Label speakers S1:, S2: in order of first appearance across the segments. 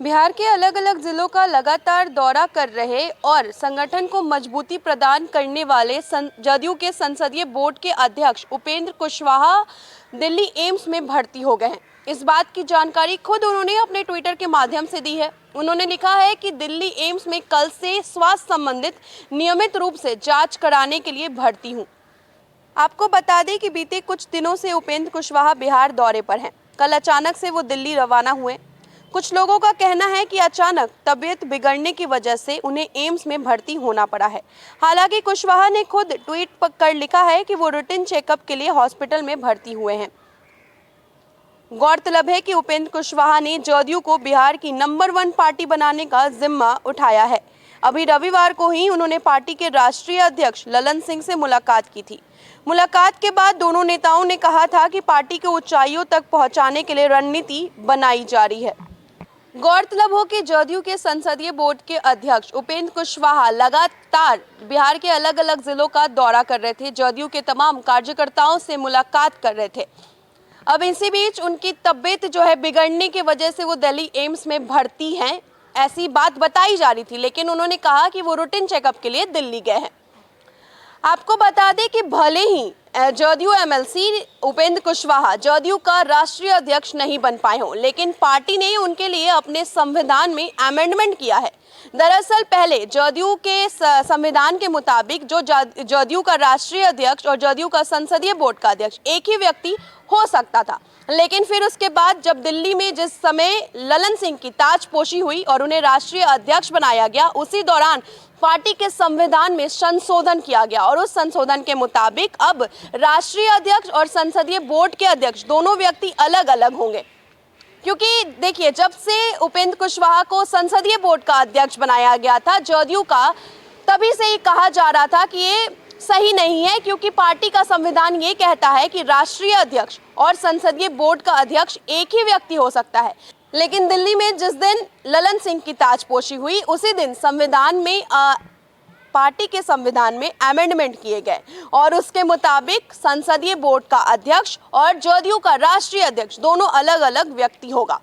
S1: बिहार के अलग अलग जिलों का लगातार दौरा कर रहे और संगठन को मजबूती प्रदान करने वाले जदयू के संसदीय बोर्ड के अध्यक्ष उपेंद्र कुशवाहा दिल्ली एम्स में भर्ती हो गए हैं। इस बात की जानकारी खुद उन्होंने अपने ट्विटर के माध्यम से दी है। उन्होंने लिखा है कि दिल्ली एम्स में कल से स्वास्थ्य संबंधित नियमित रूप से जांच कराने के लिए भर्ती हूँ। आपको बता दें कि बीते कुछ दिनों से उपेंद्र कुशवाहा बिहार दौरे पर हैं। कल अचानक से वो दिल्ली रवाना हुए। कुछ लोगों का कहना है कि अचानक तबीयत बिगड़ने की वजह से उन्हें एम्स में भर्ती होना पड़ा है। हालांकि कुशवाहा ने खुद ट्वीट कर लिखा है कि वो रूटीन चेकअप के लिए हॉस्पिटल में भर्ती हुए हैं। गौरतलब है कि उपेंद्र कुशवाहा ने जदयू को बिहार की नंबर 1 पार्टी बनाने का जिम्मा उठाया है। अभी रविवार को ही उन्होंने पार्टी के राष्ट्रीय अध्यक्ष ललन सिंह से मुलाकात की थी। मुलाकात के बाद दोनों नेताओं ने कहा था कि पार्टी को ऊंचाइयों तक पहुंचाने के लिए रणनीति बनाई जा रही है। गौरतलब हो कि जदयू के संसदीय बोर्ड के अध्यक्ष उपेंद्र कुशवाहा लगातार बिहार के अलग अलग जिलों का दौरा कर रहे थे। जदयू के तमाम कार्यकर्ताओं से मुलाकात कर रहे थे। अब इसी बीच उनकी तबीयत जो है बिगड़ने की वजह से वो दिल्ली एम्स में भर्ती हैं, ऐसी बात बताई जा रही थी। लेकिन उन्होंने कहा कि वो रूटीन चेकअप के लिए दिल्ली गए हैं। आपको बता दें कि भले ही जदयू एमएलसी उपेंद्र कुशवाहा जदयू का राष्ट्रीय अध्यक्ष नहीं बन पाए हों, लेकिन पार्टी ने उनके लिए अपने संविधान में अमेंडमेंट किया है। दरअसल पहले जदयू के संविधान के मुताबिक जो जदयू का राष्ट्रीय अध्यक्ष और जदयू का संसदीय बोर्ड का अध्यक्ष एक ही व्यक्ति हो सकता था। लेकिन फिर उसके बाद जब दिल्ली में जिस समय ललन सिंह की ताजपोशी हुई और उन्हें राष्ट्रीय अध्यक्ष बनाया गया, उसी दौरान पार्टी के संविधान में संशोधन किया गया और उस संशोधन के मुताबिक अब राष्ट्रीय अध्यक्ष और संसदीय बोर्ड के अध्यक्ष दोनों व्यक्ति अलग अलग होंगे। क्योंकि देखिए, जब से उपेंद्र कुशवाहा को संसदीय बोर्ड का अध्यक्ष बनाया गया था जदयू का, तभी से ही कहा जा रहा था कि ये सही नहीं है, क्योंकि पार्टी का संविधान ये कहता है कि राष्ट्रीय अध्यक्ष और संसदीय बोर्ड का अध्यक्ष एक ही व्यक्ति हो सकता है। लेकिन दिल्ली में जिस दिन ललन सिंह की ताजपोशी हुई, उसी दिन संविधान में पार्टी के संविधान में अमेंडमेंट किए गए और उसके मुताबिक संसदीय बोर्ड का अध्यक्ष और जदयू का राष्ट्रीय अध्यक्ष दोनों अलग अलग व्यक्ति होगा।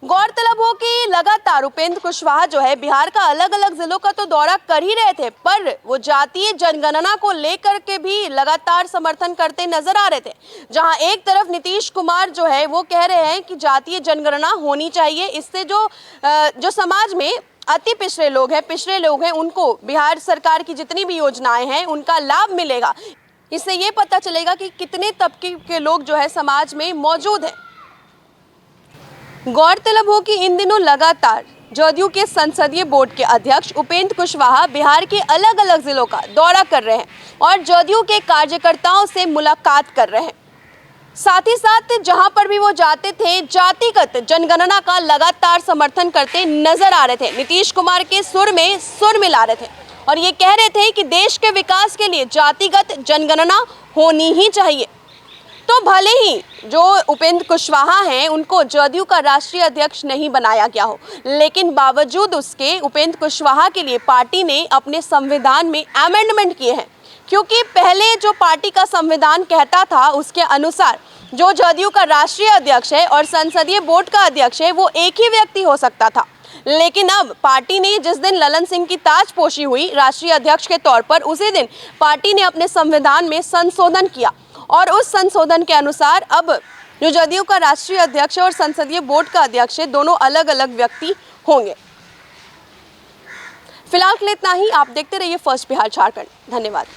S1: गौरतलब हो कि लगातार उपेंद्र कुशवाहा जो है बिहार का अलग अलग जिलों का तो दौरा कर ही रहे थे, पर वो जातीय जनगणना को लेकर के भी लगातार समर्थन करते नजर आ रहे थे। जहां एक तरफ नीतीश कुमार जो है वो कह रहे हैं कि जातीय जनगणना होनी चाहिए, इससे जो समाज में अति पिछड़े लोग हैं उनको बिहार सरकार की जितनी भी योजनाएं हैं उनका लाभ मिलेगा। इससे ये पता चलेगा कि कितने तबके के लोग जो है समाज में मौजूद हैं। गौरतलब हो कि इन दिनों लगातार जदयू के संसदीय बोर्ड के अध्यक्ष उपेंद्र कुशवाहा बिहार के अलग अलग जिलों का दौरा कर रहे हैं और जदयू के कार्यकर्ताओं से मुलाकात कर रहे हैं। साथ ही साथ जहां पर भी वो जाते थे जातिगत जनगणना का लगातार समर्थन करते नजर आ रहे थे। नीतीश कुमार के सुर में सुर मिला रहे थे और ये कह रहे थे कि देश के विकास के लिए जातिगत जनगणना होनी ही चाहिए। तो भले ही जो उपेंद्र कुशवाहा हैं उनको जदयू का राष्ट्रीय अध्यक्ष नहीं बनाया गया हो, लेकिन बावजूद उसके उपेंद्र कुशवाहा के लिए पार्टी ने अपने संविधान में अमेंडमेंट किए हैं। क्योंकि पहले जो पार्टी का संविधान कहता था उसके अनुसार जो जदयू का राष्ट्रीय अध्यक्ष है और संसदीय बोर्ड का अध्यक्ष है वो एक ही व्यक्ति हो सकता था। लेकिन अब पार्टी ने जिस दिन ललन सिंह की ताजपोशी हुई राष्ट्रीय अध्यक्ष के तौर पर, उसी दिन पार्टी ने अपने संविधान में संशोधन किया और उस संशोधन के अनुसार अब जो जदयू का राष्ट्रीय अध्यक्ष और संसदीय बोर्ड का अध्यक्ष है दोनों अलग अलग व्यक्ति होंगे। फिलहाल के लिए इतना ही। आप देखते रहिए फर्स्ट बिहार झारखंड। धन्यवाद।